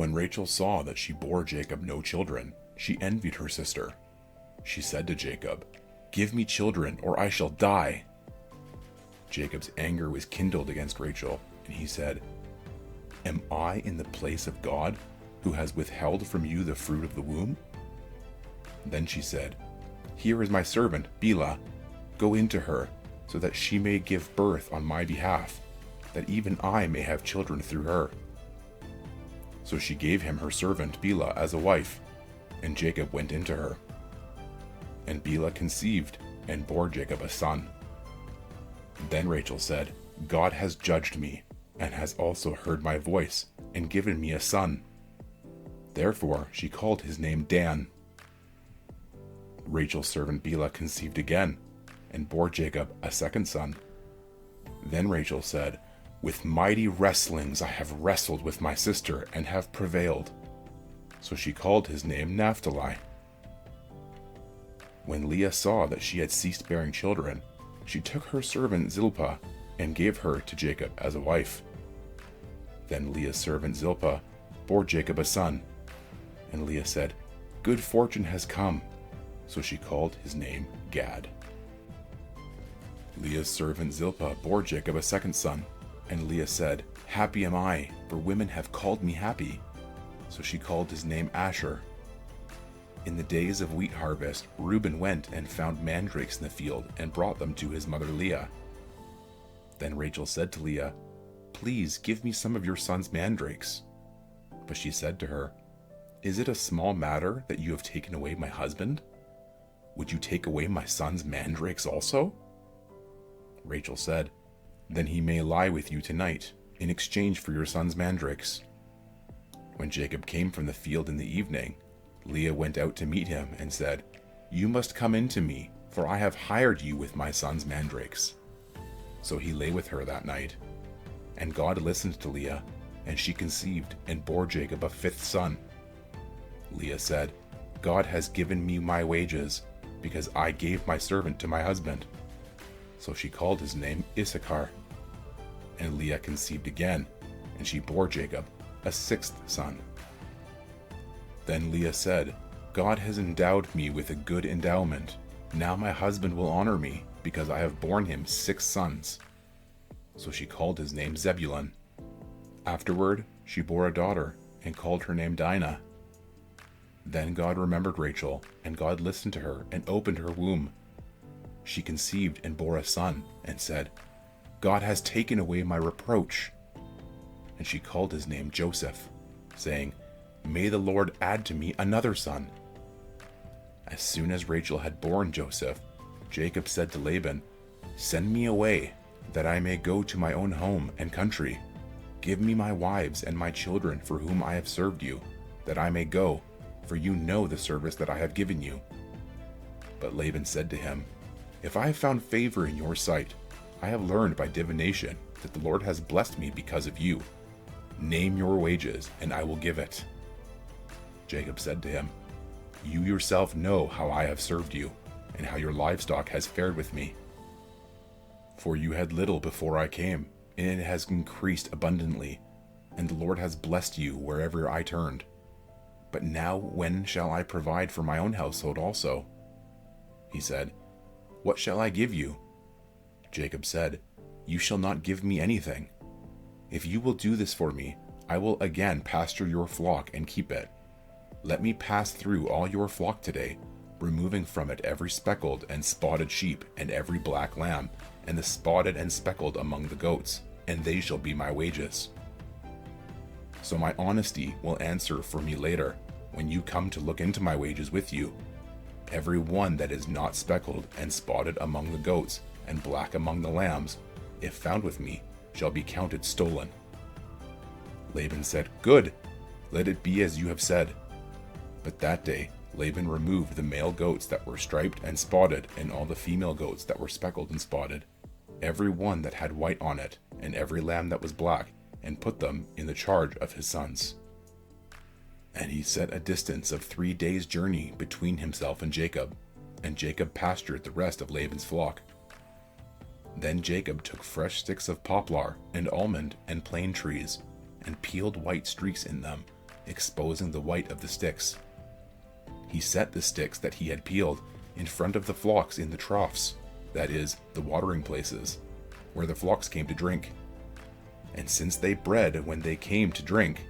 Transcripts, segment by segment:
When Rachel saw that she bore Jacob no children, she envied her sister. She said to Jacob, "Give me children, or I shall die." Jacob's anger was kindled against Rachel, and he said, "Am I in the place of God, who has withheld from you the fruit of the womb?" Then she said, "Here is my servant, Bilhah. Go into her, so that she may give birth on my behalf, that even I may have children through her." So she gave him her servant Bilhah as a wife, and Jacob went into her. And Bilhah conceived and bore Jacob a son. Then Rachel said, "God has judged me, and has also heard my voice, and given me a son." Therefore she called his name Dan. Rachel's servant Bilhah conceived again, and bore Jacob a second son. Then Rachel said, "With mighty wrestlings I have wrestled with my sister, and have prevailed." So she called his name Naphtali. When Leah saw that she had ceased bearing children, she took her servant Zilpah, and gave her to Jacob as a wife. Then Leah's servant Zilpah bore Jacob a son, and Leah said, "Good fortune has come." So she called his name Gad. Leah's servant Zilpah bore Jacob a second son, and Leah said, "Happy am I, for women have called me happy." So she called his name Asher. In the days of wheat harvest, Reuben went and found mandrakes in the field, and brought them to his mother Leah. Then Rachel said to Leah, "Please give me some of your son's mandrakes." But she said to her, "Is it a small matter that you have taken away my husband? Would you take away my son's mandrakes also?" Rachel said, "Then he may lie with you tonight, in exchange for your son's mandrakes." When Jacob came from the field in the evening, Leah went out to meet him and said, "You must come in to me, for I have hired you with my son's mandrakes." So he lay with her that night. And God listened to Leah, and she conceived and bore Jacob a fifth son. Leah said, "God has given me my wages, because I gave my servant to my husband." So she called his name Issachar. And Leah conceived again, and she bore Jacob a sixth son. Then Leah said, "God has endowed me with a good endowment. Now my husband will honor me, because I have borne him 6 sons." So she called his name Zebulun. Afterward she bore a daughter, and called her name Dinah. Then God remembered Rachel, and God listened to her, and opened her womb. She conceived and bore a son, and said, "God has taken away my reproach." And she called his name Joseph, saying, "May the Lord add to me another son." As soon as Rachel had borne Joseph, Jacob said to Laban, "Send me away, that I may go to my own home and country. Give me my wives and my children for whom I have served you, that I may go, for you know the service that I have given you." But Laban said to him, "If I have found favor in your sight, I have learned by divination that the Lord has blessed me because of you. Name your wages, and I will give it." Jacob said to him, "You yourself know how I have served you, and how your livestock has fared with me. For you had little before I came, and it has increased abundantly, and the Lord has blessed you wherever I turned. But now when shall I provide for my own household also?" He said, "What shall I give you?" Jacob said, "You shall not give me anything. If you will do this for me, I will again pasture your flock and keep it. Let me pass through all your flock today, removing from it every speckled and spotted sheep and every black lamb, and the spotted and speckled among the goats, and they shall be my wages. So my honesty will answer for me later, when you come to look into my wages with you. Every one that is not speckled and spotted among the goats, and black among the lambs, if found with me, shall be counted stolen." Laban said, "Good, let it be as you have said." But that day Laban removed the male goats that were striped and spotted, and all the female goats that were speckled and spotted, every one that had white on it, and every lamb that was black, and put them in the charge of his sons. And he set a distance of 3 days' journey between himself and Jacob pastured the rest of Laban's flock. Then Jacob took fresh sticks of poplar and almond and plane trees, and peeled white streaks in them, exposing the white of the sticks. He set the sticks that he had peeled in front of the flocks in the troughs, that is, the watering places, where the flocks came to drink. And since they bred when they came to drink,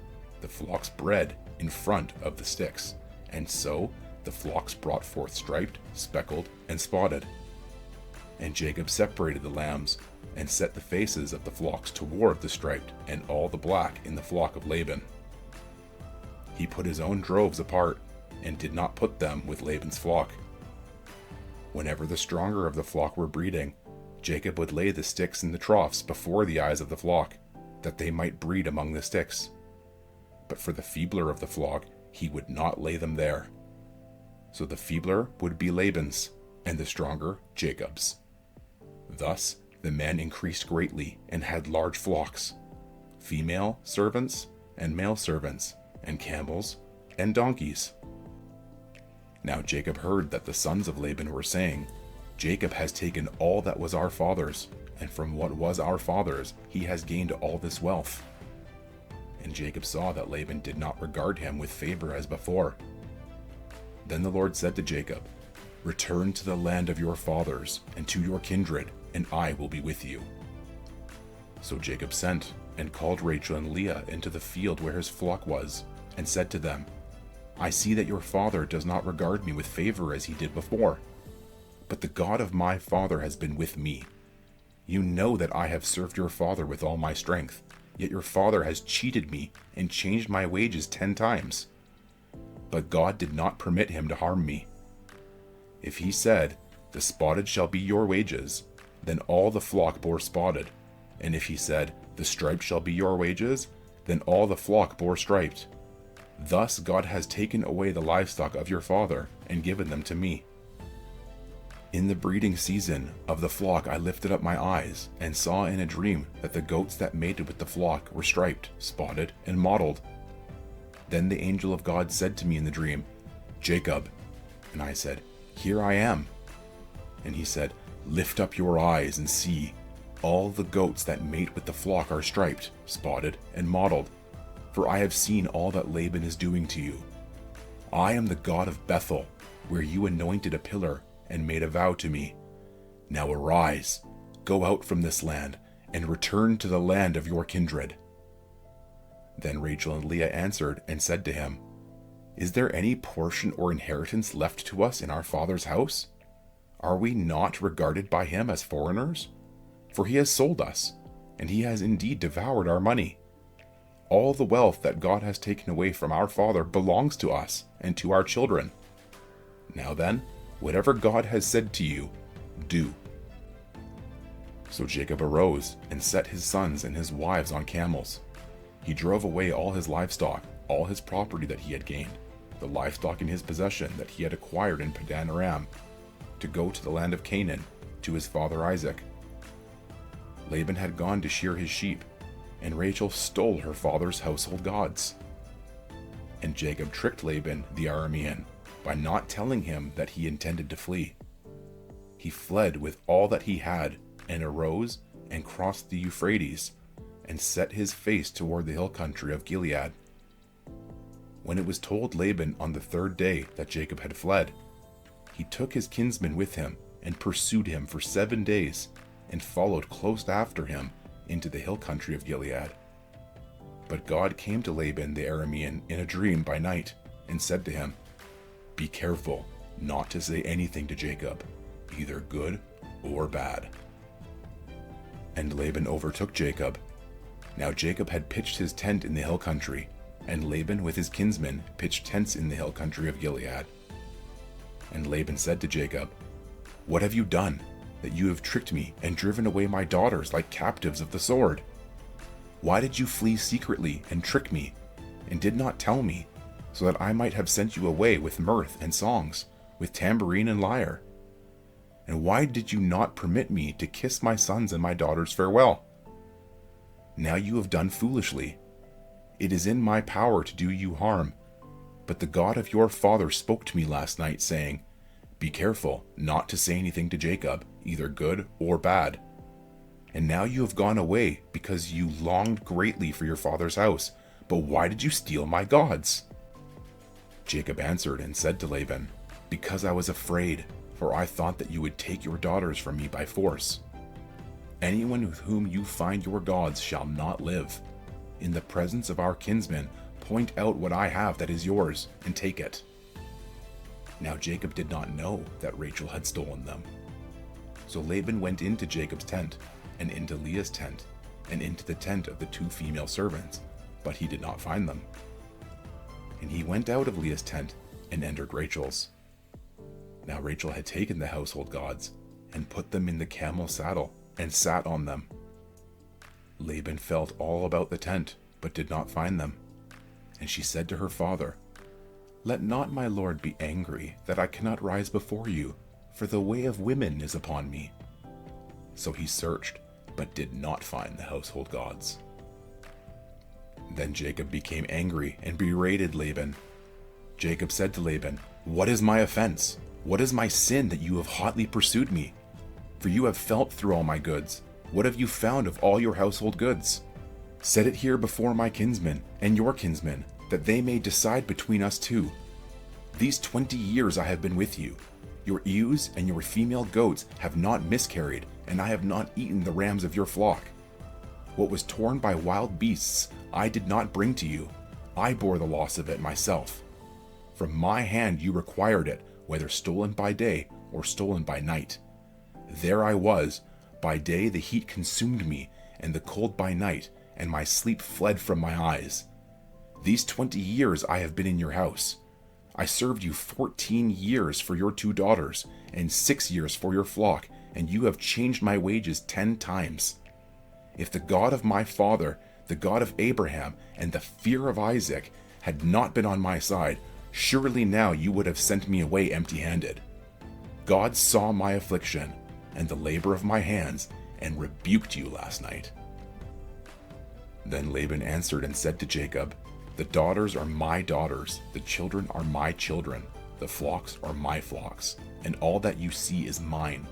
the flocks bred in front of the sticks, and so the flocks brought forth striped, speckled, and spotted. And Jacob separated the lambs, and set the faces of the flocks toward the striped and all the black in the flock of Laban. He put his own droves apart, and did not put them with Laban's flock. Whenever the stronger of the flock were breeding, Jacob would lay the sticks in the troughs before the eyes of the flock, that they might breed among the sticks. But for the feebler of the flock, he would not lay them there. So the feebler would be Laban's, and the stronger Jacob's. Thus the men increased greatly and had large flocks, female servants and male servants, and camels and donkeys. Now Jacob heard that the sons of Laban were saying, Jacob has taken all that was our father's, and from what was our father's he has gained all this wealth. And Jacob saw that Laban did not regard him with favor as before. Then the Lord said to Jacob, Return to the land of your fathers and to your kindred, and I will be with you. So Jacob sent and called Rachel and Leah into the field where his flock was, and said to them, I see that your father does not regard me with favor as he did before, but the God of my father has been with me. You know that I have served your father with all my strength, yet your father has cheated me and changed my wages 10 times. But God did not permit him to harm me. If he said, The spotted shall be your wages, then all the flock bore spotted, and if he said, The striped shall be your wages, then all the flock bore striped. Thus God has taken away the livestock of your father and given them to me. In the breeding season of the flock I lifted up my eyes and saw in a dream that the goats that mated with the flock were striped, spotted, and mottled. Then the angel of God said to me in the dream, Jacob. And I said, Here I am. And he said, Lift up your eyes and see. All the goats that mate with the flock are striped, spotted, and mottled. For I have seen all that Laban is doing to you. I am the God of Bethel, where you anointed a pillar and made a vow to me. Now arise, go out from this land, and return to the land of your kindred. Then Rachel and Leah answered and said to him, Is there any portion or inheritance left to us in our father's house? Are we not regarded by him as foreigners? For he has sold us, and he has indeed devoured our money. All the wealth that God has taken away from our father belongs to us and to our children. Now then, whatever God has said to you, do. So Jacob arose and set his sons and his wives on camels. He drove away all his livestock, all his property that he had gained, the livestock in his possession that he had acquired in Padan Aram, to go to the land of Canaan, to his father Isaac. Laban had gone to shear his sheep, and Rachel stole her father's household gods. And Jacob tricked Laban the Aramean by not telling him that he intended to flee. He fled with all that he had, and arose and crossed the Euphrates, and set his face toward the hill country of Gilead. When it was told Laban on the 3rd day that Jacob had fled, he took his kinsmen with him, and pursued him for 7 days, and followed close after him into the hill country of Gilead. But God came to Laban the Aramean in a dream by night, and said to him, Be careful not to say anything to Jacob, either good or bad. And Laban overtook Jacob. Now Jacob had pitched his tent in the hill country, and Laban with his kinsmen pitched tents in the hill country of Gilead. And Laban said to Jacob, What have you done, that you have tricked me and driven away my daughters like captives of the sword? Why did you flee secretly and trick me, and did not tell me, so that I might have sent you away with mirth and songs, with tambourine and lyre? And why did you not permit me to kiss my sons and my daughters farewell? Now you have done foolishly. It is in my power to do you harm, but the God of your father spoke to me last night, saying, Be careful not to say anything to Jacob, either good or bad. And now you have gone away because you longed greatly for your father's house, But why did you steal my gods?" Jacob answered and said to Laban, "Because I was afraid, for I thought that you would take your daughters from me by force. Anyone with whom you find your gods shall not live. In the presence of our kinsmen, point out what I have that is yours, and take it." Now Jacob did not know that Rachel had stolen them. So Laban went into Jacob's tent, and into Leah's tent, and into the tent of the 2 female servants, but he did not find them. And he went out of Leah's tent and entered Rachel's. Now Rachel had taken the household gods and put them in the camel saddle and sat on them. Laban felt all about the tent, but did not find them. And she said to her father, "Let not my lord be angry that I cannot rise before you, for the way of women is upon me." So he searched, but did not find the household gods. Then Jacob became angry and berated Laban. Jacob said to Laban, "What is my offense? What is my sin that you have hotly pursued me? For you have felt through all my goods. What have you found of all your household goods? Set it here before my kinsmen and your kinsmen, that they may decide between us 2. These 20 years I have been with you. Your ewes and your female goats have not miscarried, and I have not eaten the rams of your flock. What was torn by wild beasts I did not bring to you. I bore the loss of it myself. From my hand you required it, whether stolen by day or stolen by night. There I was. By day the heat consumed me, and the cold by night, and my sleep fled from my eyes. These 20 years I have been in your house. I served you 14 years for your 2 daughters, and 6 years for your flock, and you have changed my wages 10 times. If the God of my father, the God of Abraham, and the fear of Isaac had not been on my side, surely now you would have sent me away empty-handed. God saw my affliction and the labor of my hands, and rebuked you last night." Then Laban answered and said to Jacob, "The daughters are my daughters, the children are my children, the flocks are my flocks, and all that you see is mine.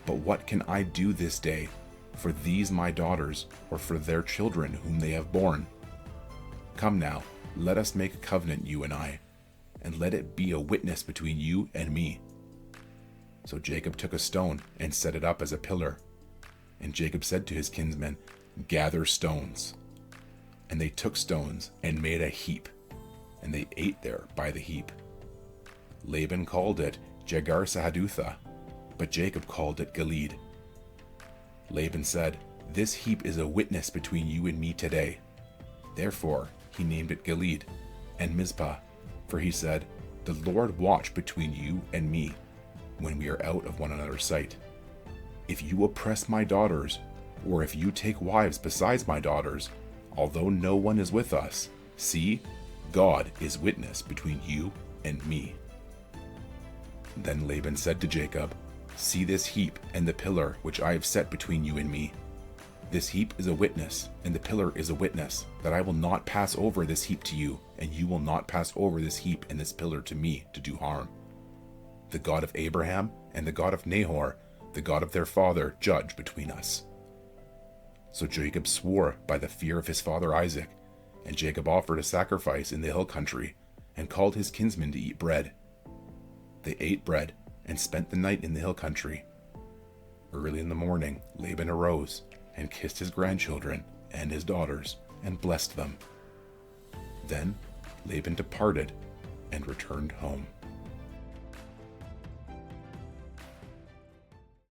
But what can I do this day for these my daughters, or for their children whom they have borne? Come now, let us make a covenant, you and I, and let it be a witness between you and me." So Jacob took a stone and set it up as a pillar. And Jacob said to his kinsmen, "Gather stones." And they took stones and made a heap, and they ate there by the heap. Laban called it Jegar-sahadutha, but Jacob called it Gilead. Laban said, "This heap is a witness between you and me today." Therefore he named it Gilead and Mizpah, for he said, "The Lord watch between you and me when we are out of one another's sight. If you oppress my daughters, or if you take wives besides my daughters, although no one is with us, see, God is witness between you and me." Then Laban said to Jacob, "See this heap and the pillar which I have set between you and me. This heap is a witness, and the pillar is a witness, that I will not pass over this heap to you, and you will not pass over this heap and this pillar to me to do harm. The God of Abraham and the God of Nahor, the God of their father, judge between us." So Jacob swore by the fear of his father Isaac, and Jacob offered a sacrifice in the hill country, and called his kinsmen to eat bread. They ate bread, and spent the night in the hill country. Early in the morning Laban arose, and kissed his grandchildren and his daughters, and blessed them. Then Laban departed, and returned home.